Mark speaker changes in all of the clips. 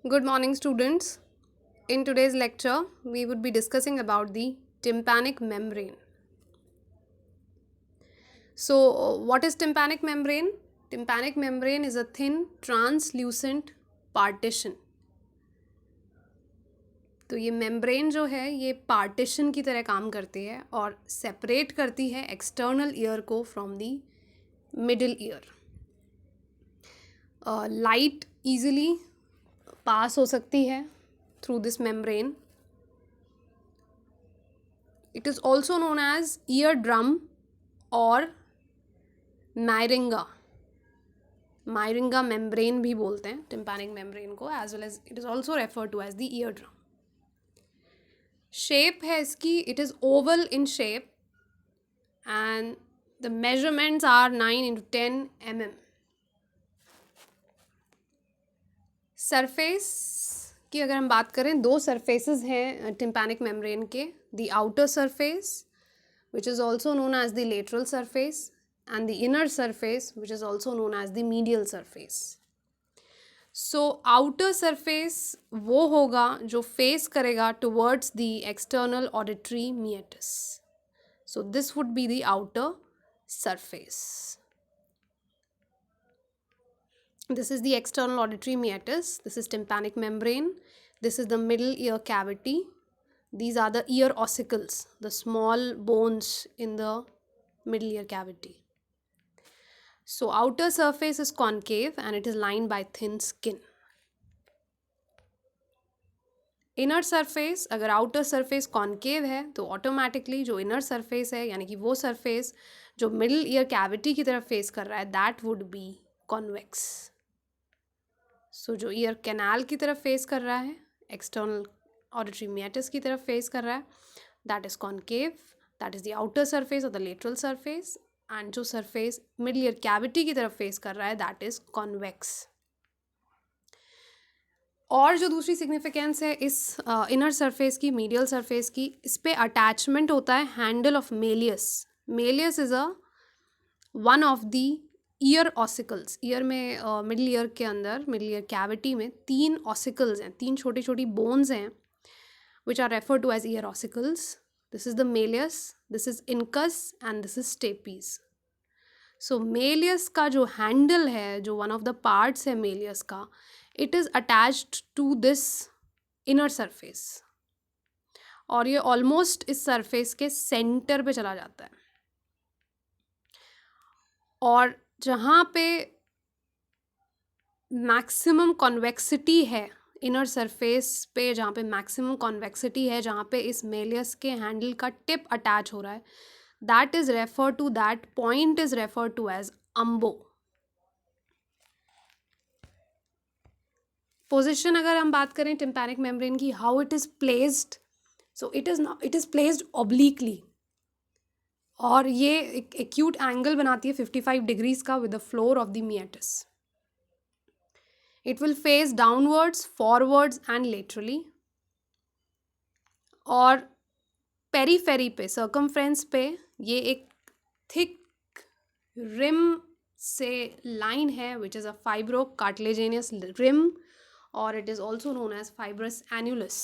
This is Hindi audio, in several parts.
Speaker 1: Good morning, students. In today's lecture, we would be discussing about the tympanic membrane. So, what is tympanic membrane? Tympanic membrane is a thin, translucent partition. तो ये मेम्ब्रेन जो है ये पार्टीशन की तरह काम करती है और सेपरेट करती है एक्सटर्नल ईयर को from the middle ear. Light easily pass हो सकती है through this membrane. It is also known as eardrum or myringa. Myringa membrane भी बोलते हैं tympanic membrane को, as well as it is also referred to as the eardrum. Shape है इसकी, it is oval in shape and the measurements are 9 into 10 mm. Surface की अगर हम बात करें, दो सरफेसेस हैं tympanic membrane के. The outer surface, which is also known as the lateral surface, and the inner surface, which is also known as the medial surface. So outer surface वो होगा जो face करेगा towards the external auditory meatus. So this would be the outer surface. This is the external auditory meatus. This is tympanic membrane. This is the middle ear cavity. These are the ear ossicles, the small bones in the middle ear cavity. So outer surface is concave and it is lined by thin skin. Inner surface, अगर outer surface concave है तो automatically जो inner surface है यानी कि वो surface जो middle ear cavity की तरफ face कर रहा है, that would be convex. So जो ear canal की तरफ face कर रहा है, external auditory meatus की तरफ face कर रहा है, that is concave. That is the outer surface or the lateral surface. And जो surface middle ear cavity की तरफ face कर रहा है, that is convex. और जो दूसरी सिग्निफिकेंस है इस इनर सरफेस की, मीडियल सरफेस की, इस पे अटैचमेंट होता है handle of Méliès. Méliès is a one of the ear ossicles. Year में मिडिल ईयर के अंदर, मिडिल ईयर कैविटी में 3 ऑसिकल्स हैं, 3 छोटी छोटी बोन्स हैं which are refer to as ear ossicles. This is the malleus, this is incus and this is stapes. So malleus का जो हैंडल है, जो वन ऑफ द पार्ट्स है मेलियस का, it is attached to this inner surface और ये ऑलमोस्ट इस सरफेस के सेंटर पे चला जाता है. और जहाँ पे मैक्सिमम कॉन्वेक्सिटी है इनर सरफेस पे, जहाँ पे मैक्सिमम कॉन्वेक्सिटी है, जहाँ पे इस मेलियस के हैंडल का टिप अटैच हो रहा है, that is refer to, that point is refer to as umbo. Position अगर हम बात करें टिम्पैनिक मेम्ब्रेन की, how it is placed, so it is placed obliquely और ये एक एक्यूट एंगल बनाती है 55 डिग्रीज का with the floor of the meatus. It will face downwards, forwards and laterally. और पेरीफेरी पे, सर्कमफ्रेंस पे ये एक थिक रिम से लाइन है which is a fibrocartilaginous rim, or it is also known as fibrous annulus.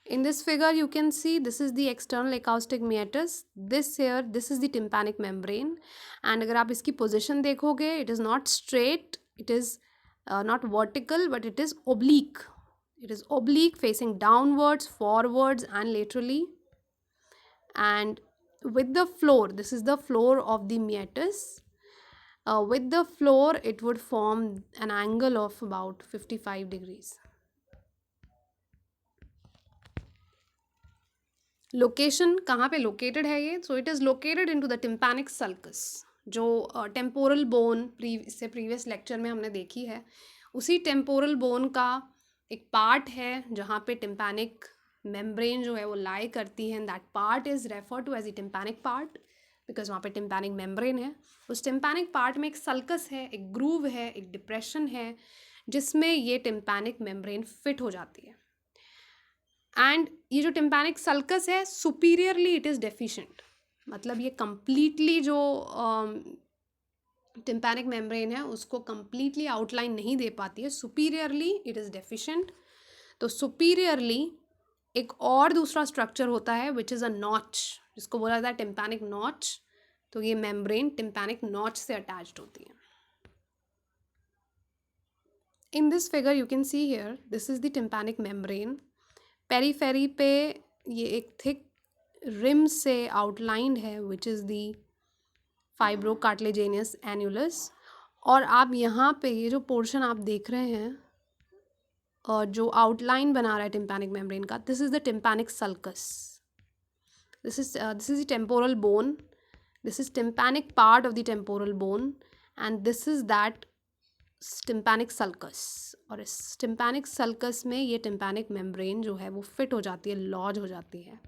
Speaker 1: In this figure you can see this is the external acoustic meatus. This is the tympanic membrane and अगर आप इसकी position देखोगे, it is not straight, it is not vertical, but it is oblique. It is oblique, facing downwards, forwards and laterally. And with the floor, this is the floor of the meatus. With the floor it would form an angle of about 55 degrees. Location कहाँ पे लोकेटेड है ये? सो it is located into the tympanic sulcus, जो टेम्पोरल बोन इससे प्रीवियस लेक्चर में हमने देखी है. उसी टेम्पोरल बोन का एक पार्ट है जहाँ पे टिम्पैनिक मेम्ब्रेन जो है वो लाई करती है, and that part is refer to as the tympanic part because वहाँ पे टिम्पैनिक मेम्ब्रेन है. उस टिम्पैनिक पार्ट में एक सल्कस है, एक ग्रूव है, एक डिप्रेशन है जिसमें ये टिम्पैनिक मेम्ब्रेन फिट हो जाती है. एंड ये जो टिम्पैनिक सल्कस है, सुपीरियरली इट इज़ डेफिशिएंट, मतलब ये कंप्लीटली जो टिम्पैनिक मेम्ब्रेन है उसको कंप्लीटली आउटलाइन नहीं दे पाती है, सुपीरियरली इट इज़ डेफिशिएंट। तो सुपीरियरली एक और दूसरा स्ट्रक्चर होता है विच इज़ अ नॉच, जिसको बोला जाता है टिम्पैनिक नॉच। तो ये मेम्ब्रेन टिम्पैनिक नॉच से अटैच्ड होती है। इन this figure you can see here this is the tympanic membrane. Periphery पे ये एक थिक रिम से आउटलाइंड है विच इज़ दी फाइब्रोकार्टिलेजेनियस एन्युलस। और आप यहाँ पे ये जो पोर्शन आप देख रहे हैं और जो आउटलाइन बना रहा है टिम्पैनिक मेम्ब्रेन का, this is the tympanic sulcus. This is the temporal bone, this is tympanic part of the temporal bone and this is that tympanic sulcus. और इस टिम्पैनिक सल्कस में ये टिम्पैनिक मेम्ब्रेन जो है वो फिट हो जाती है, लॉज हो जाती है।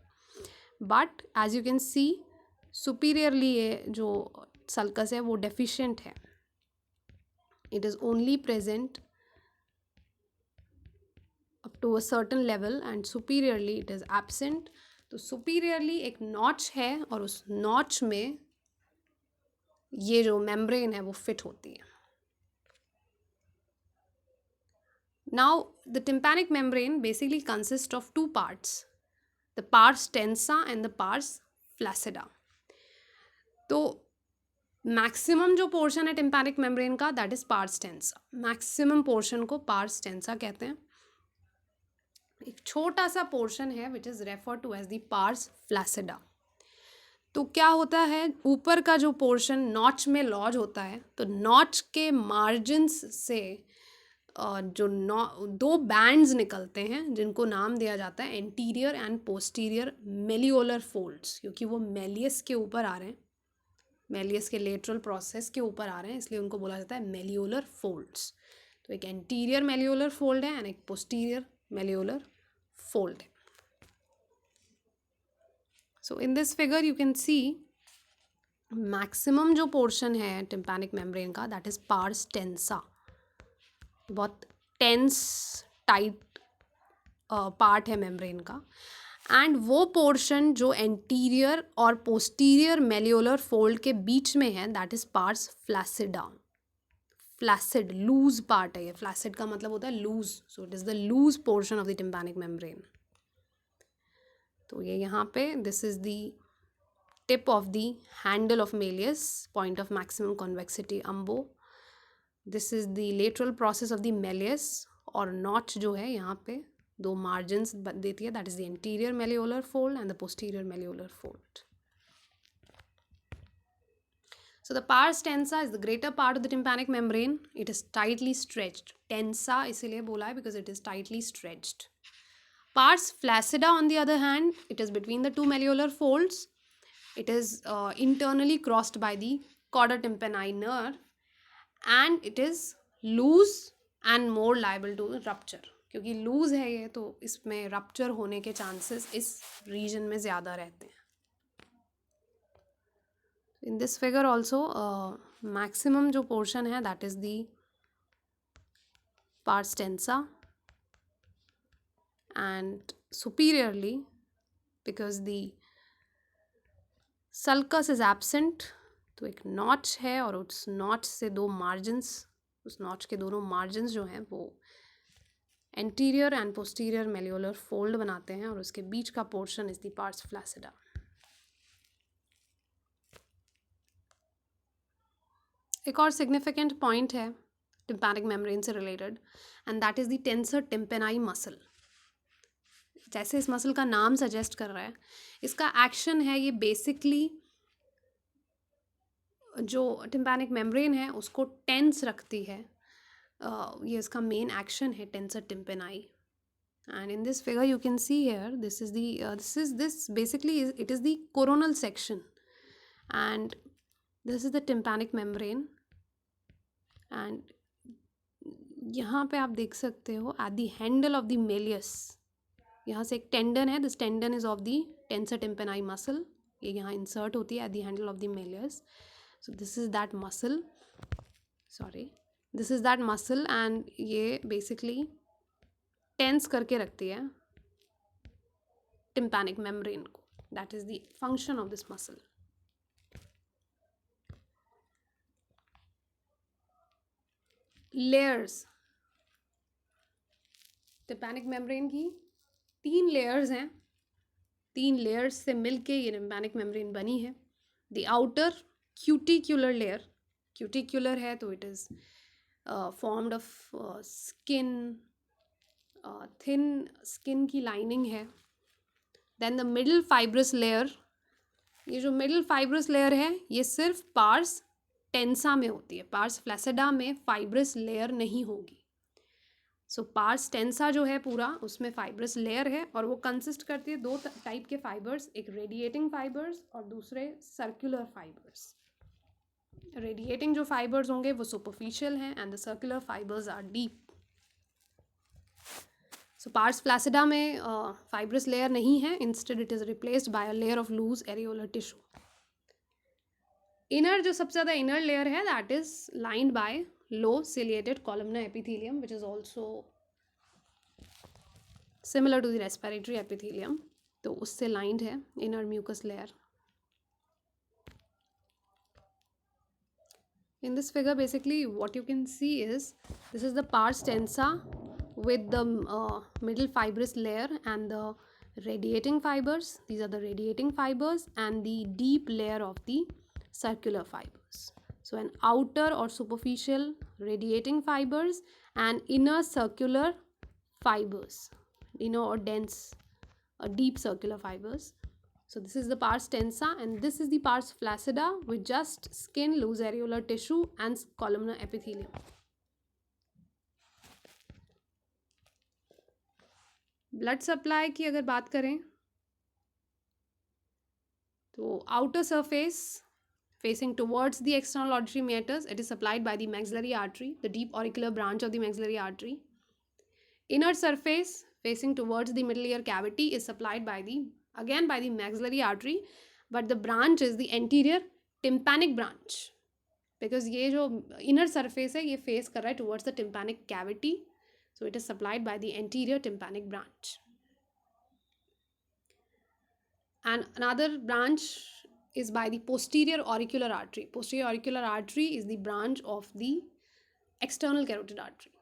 Speaker 1: But as you can see superiorly ये जो सल्कस है वो डेफिशिएंट है, it is only present up to a certain level and superiorly it is absent। तो superiorly एक नॉच है और उस नॉच में ये जो मेम्ब्रेन है वो फिट होती है। Now the tympanic membrane basically consists of two parts, the pars tensa and the pars flaccida। तो मैक्सिमम जो पोर्शन है टिम्पैनिक मेम्ब्रेन का that is pars tensa, maximum portion को पार्स टेंसा कहते हैं। एक छोटा सा पोर्शन है which is refer to as the pars flaccida. तो क्या होता है, ऊपर का जो पोर्शन नॉच में लॉज होता है, तो नॉच के मार्जिन्स से जो दो बैंड्स निकलते हैं जिनको नाम दिया जाता है एंटीरियर एंड पोस्टीरियर मेलियोलर फोल्ड्स, क्योंकि वो मेलियस के ऊपर आ रहे हैं, मेलियस के लेटरल प्रोसेस के ऊपर आ रहे हैं, इसलिए उनको बोला जाता है मेलियोलर फोल्ड्स। तो एक एंटीरियर मेलियोलर फोल्ड है एंड एक posterior मेलियोलर fold। So in this figure you can see maximum जो portion है tympanic membrane का that is pars tensa, बहुत tense tight part है membrane का। एंड वो पोर्शन जो एंटीरियर और पोस्टीरियर मेलियोलर फोल्ड के बीच में है that is pars flaccida. Flaccid loose part है ये, फ्लैसिड का मतलब होता है loose, so it is the loose portion of the tympanic membrane. तो ये यहाँ पे this is the tip of the handle of malleus, point of maximum convexity umbo. This is the lateral process of the malleus, और नॉच जो है यहाँ पे दो मार्जिन्स देती है, that is the anterior malleolar fold and the posterior malleolar fold. So the pars tensa is the greater part of the tympanic membrane. It is tightly stretched. Tensa इसीलिए बोला है because it is tightly stretched. Pars flaccida on the other hand, it is between the two malleolar folds. It is internally crossed by the cauda tympani nerve and it is loose and more liable to rupture. क्योंकि लूज है ये तो इसमें रप्चर होने के चांसेस इस रीजन में ज़्यादा रहते हैं। In this figure also maximum जो portion है that is the pars tensa and superiorly because the sulcus is absent, तो एक नॉच है और उस नॉच से दो मार्जिन्स, उस नॉच के दोनों मार्जिन्स जो हैं वो anterior and posterior malleolar fold बनाते हैं और उसके बीच का portion is the pars flaccida. एक और सिग्निफिकेंट पॉइंट है टिम्पैनिक मेम्ब्रेन से related and that is the tensor tympani muscle. जैसे इस मसल का नाम सजेस्ट कर रहा है, इसका एक्शन है ये बेसिकली जो टिम्पैनिक मेम्ब्रेन है उसको टेंस रखती है, ये इसका मेन एक्शन है tensor tympani. And in this figure you can see here this basically it is the coronal section and this is the tympanic membrane. And यहाँ पे आप देख सकते हो at the handle of the malleus, यहाँ से एक टेंडन है, this tendon is of the tensor tympani muscle, ये यहाँ इंसर्ट होती है at the handle of the malleus. So this is that muscle, this is that muscle and ये बेसिकली टेंस करके रखती है टिम्पैनिक मेम्ब्रेन को, that is the function of this muscle. Layers, tympanic membrane की 3 लेयर्स हैं, 3 लेयर्स से मिलके ये टिम्पैनिक मेम्ब्रेन बनी है. The outer cuticular layer, cuticular है तो it is formed of skin, thin skin की लाइनिंग है. Then the middle fibrous layer, ये जो मिडल फाइब्रस लेयर है ये सिर्फ पार्स टेंसा में होती है, पार्स फ्लैसिडा में फाइब्रस लेयर नहीं होगी. सो पार्स टेंसा जो है पूरा उसमें फाइब्रस लेयर है और वो कंसिस्ट करती है 2 टाइप के फाइबर्स, एक रेडिएटिंग फाइबर्स और दूसरे सर्कुलर फाइबर्स. रेडिएटिंग जो फाइबर्स होंगे वो सुपरफिशियल हैं and the circular fibres are deep. So pars flaccida में फाइब्रस लेयर नहीं है, instead it is replaced by a layer of loose areolar tissue. Inner जो सबसे ज़्यादा इनर लेयर है that is lined by low ciliated columnar epithelium which is also similar to the respiratory epithelium, तो उससे लाइंड है inner mucous layer. In this figure basically what you can see is this is the pars tensa with the middle fibrous layer and the radiating fibers. These are the radiating fibers and the deep layer of the circular fibers. So an outer or superficial radiating fibers and inner circular fibers, inner or dense deep circular fibers. So this is the pars tensa and this is the pars flaccida with just skin, loose areolar tissue and columnar epithelium. Blood supply की अगर बात करें तो outer surface facing towards the external auditory meatus, it is supplied by the maxillary artery, the deep auricular branch of the maxillary artery. Inner surface facing towards the middle ear cavity is supplied by the maxillary artery, but the branch is the anterior tympanic branch because ये जो inner surface है ये face कर रहा है towards the tympanic cavity, so it is supplied by the anterior tympanic branch. And another branch is by the posterior auricular artery. Posterior auricular artery is the branch of the external carotid artery.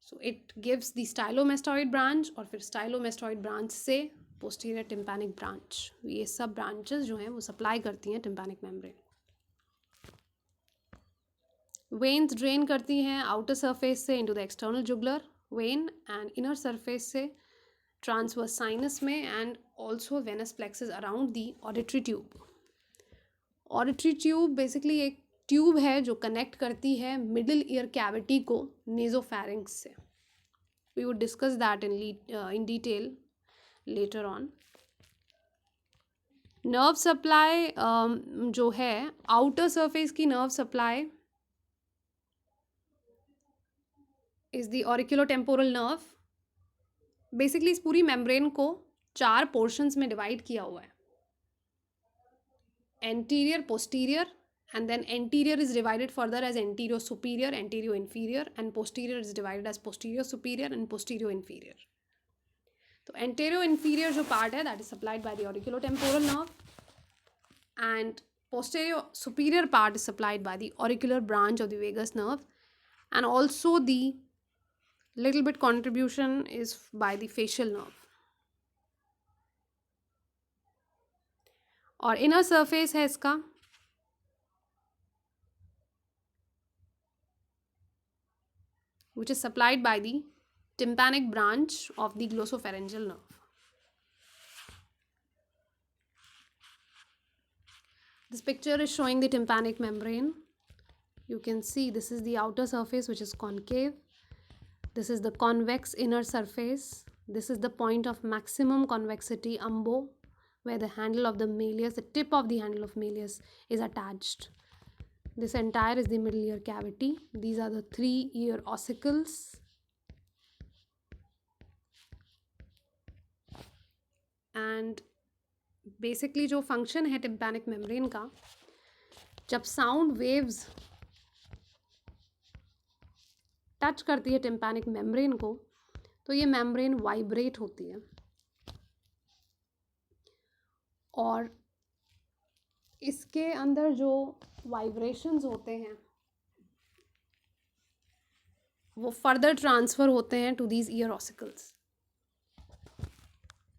Speaker 1: So it gives the stylomastoid branch और फिर stylomastoid branch से posterior tympanic branch. ये सब branches जो हैं वो supply करती हैं tympanic membrane. Veins drain करती हैं outer surface से into the external jugular vein and inner surface से transverse sinus में and also venous plexus around the auditory tube. Auditory tube basically एक ट्यूब है जो कनेक्ट करती है मिडिल ईयर कैविटी को नेजोफैरिंक्स से. We would discuss that in detail later on. Nerve supply जो है आउटर सरफेस की nerve supply is the auriculotemporal nerve. Basically इस पूरी मेम्ब्रेन को 4 पोर्शंस में डिवाइड किया हुआ है. Anterior, posterior and then anterior is divided further as anterior superior, anterior inferior and posterior is divided as posterior superior and posterior inferior. So anterior inferior जो part है that is supplied by the auriculotemporal nerve and posterior superior part is supplied by the auricular branch of the vagus nerve and also the little bit contribution is by the facial nerve. और inner surface है इसका which is supplied by the tympanic branch of the glossopharyngeal nerve. This picture is showing the tympanic membrane. You can see this is the outer surface which is concave. This is the convex inner surface. This is the point of maximum convexity umbo where the handle of the malleus, the tip of the handle of malleus is attached. This entire is the middle ear cavity. These are the 3 ear ossicles. And basically जो function है tympanic membrane का, जब sound waves touch करती है tympanic membrane को तो ये membrane vibrate होती है और इसके अंदर जो वाइब्रेशंस होते हैं वो फर्दर ट्रांसफ़र होते हैं to these ear ossicles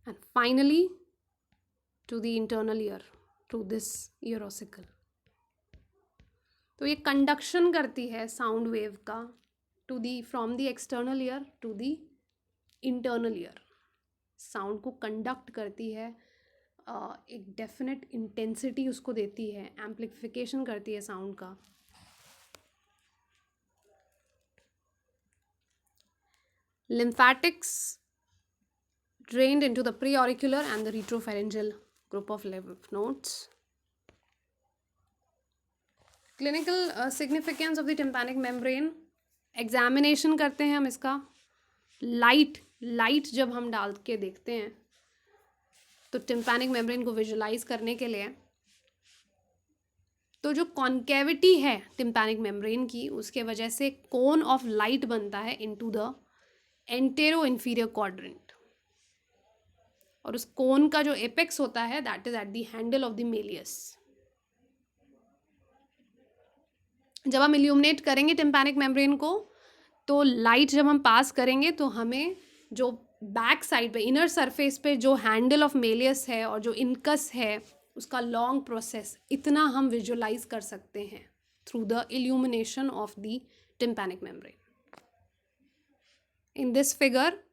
Speaker 1: and finally to the internal ear, to this ear ossicle. तो ये कंडक्शन करती है साउंड वेव का to the from the external ear to the internal ear. Sound को कंडक्ट करती है, एक डेफिनेट इंटेंसिटी उसको देती है, एम्प्लीफिकेशन करती है साउंड का। लिम्फैटिक्स drained into the preauricular and the retropharyngeal group of lymph nodes. Clinical significance of the tympanic membrane, examination करते हैं हम इसका। लाइट जब हम डाल के देखते हैं तो टिम्पैनिक मेम्ब्रेन को विजुलाइज करने के लिए, तो जो कॉन्केविटी है टिम्पैनिक मेम्ब्रेन की, उसके वजह से कोन ऑफ लाइट बनता है into the antero inferior quadrant, और उस कोन का जो एपेक्स होता है that is at the handle of the malleus. जब हम इल्यूमिनेट करेंगे टिम्पैनिक मेम्ब्रेन को, तो लाइट जब हम पास करेंगे तो हमें जो बैक साइड पे इनर सरफेस पे जो हैंडल ऑफ मेलियस है और जो इनकस है उसका लॉन्ग प्रोसेस, इतना हम विजुलाइज कर सकते हैं through the illumination of the tympanic membrane. In this figure,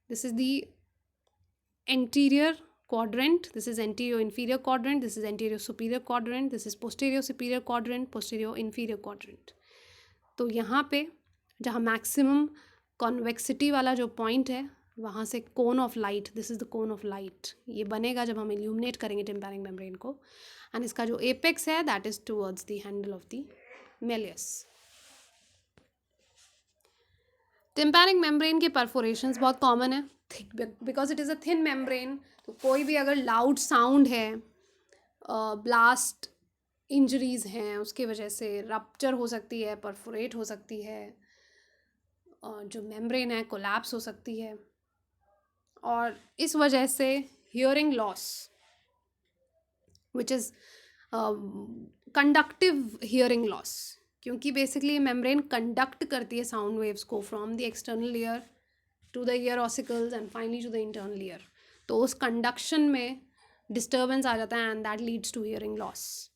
Speaker 1: this is the anterior quadrant, this is anterior inferior quadrant, this is anterior superior quadrant, this is posterior superior quadrant, posterior inferior quadrant। तो यहाँ पे जहाँ मैक्सिमम कॉन्वेक्सिटी वाला जो पॉइंट है वहाँ से cone of light, this is the cone of light, ये बनेगा जब हम इल्यूमिनेट करेंगे टिम्पैनिक मेम्ब्रेन को, एंड इसका जो एपेक्स है that is towards the handle of the Méliès. Tympanic membrane के परफोरेशंस बहुत कॉमन है, because it is a thin membrane. तो कोई भी अगर लाउड साउंड है, ब्लास्ट इंजरीज हैं, उसकी वजह से रप्चर हो सकती है, परफोरेट हो सकती है, जो मेम्ब्रेन है कोलैप्स हो सकती है, और इस वजह से hearing loss which is conductive hearing loss, क्योंकि बेसिकली मेम्ब्रेन कंडक्ट करती है साउंड वेव्स को from the external ear to the ear ossicles and finally to the internal ear. तो उस कंडक्शन में डिस्टर्बेंस आ जाता है and that leads to hearing loss.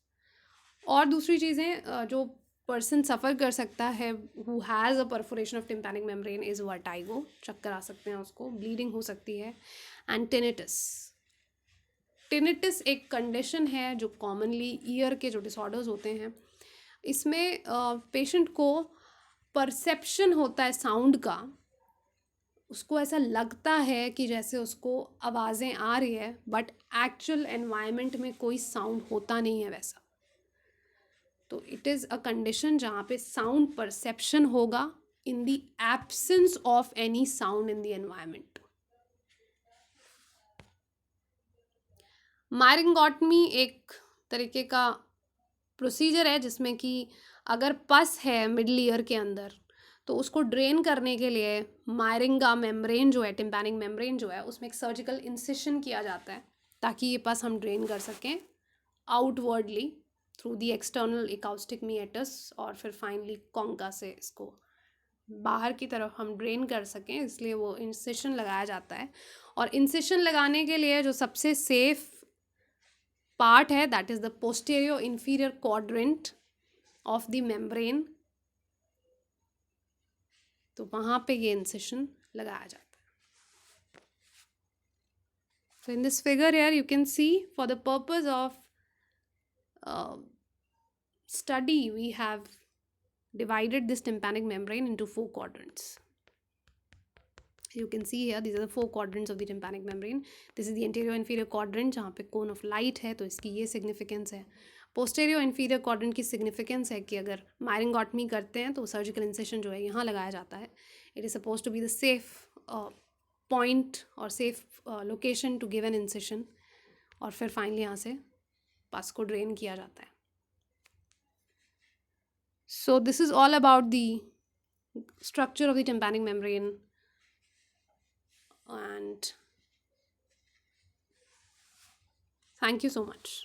Speaker 1: और दूसरी चीज़ें जो पर्सन सफ़र कर सकता है who has a perforation of tympanic membrane is vertigo, चक्कर आ सकते हैं उसको, ब्लीडिंग हो सकती है, एंड टिनिटस। टिनिटस एक कंडीशन है जो कॉमनली ईयर के जो डिसऑर्डर्स होते हैं, इसमें पेशेंट को परसेप्शन होता है साउंड का, उसको ऐसा लगता है कि जैसे उसको आवाज़ें आ रही है, बट एक्चुअल एनवायरनमेंट में कोई साउंड होता नहीं है वैसा। तो इट इज़ अ कंडीशन जहाँ पे साउंड परसेप्शन होगा in the absence of any sound in the environment. Myringotomy एक तरीके का प्रोसीजर है जिसमें कि अगर पस है मिडल ईयर के अंदर, तो उसको ड्रेन करने के लिए मायरिंगा मेम्ब्रेन जो है, टिम्पैनिक मेम्ब्रेन जो है, उसमें एक सर्जिकल इंसिशन किया जाता है ताकि ये पस हम ड्रेन कर सकें आउटवर्डली थ्रू दी एक्सटर्नल एकाउस्टिक मीएटस, और फिर फाइनली कॉन्का से इसको बाहर की तरफ हम ड्रेन कर सकें, इसलिए वो इंसिशन लगाया जाता है। और इंसिशन लगाने के लिए जो सबसे सेफ पार्ट है that is the posterior inferior quadrant of the membrane, तो वहाँ पे ये इंसिशन लगाया जाता है। So in this figure here you can see for the purpose of study we have divided this tympanic membrane into 4 quadrants. You can see here these are the 4 quadrants of the tympanic membrane. This is the anterior inferior quadrant जहाँ पे cone of light है, तो इसकी ये significance है। posterior inferior quadrant की significance है कि अगर मायरिंगोटमी करते हैं तो सर्जिकल इंसेशन जो है यहाँ लगाया जाता है। It is supposed to be the safe point or safe location to give an incision, और फिर फाइनली यहाँ से पस को ड्रेन किया जाता है। So this is all about the structure of the tympanic membrane, and thank you so much.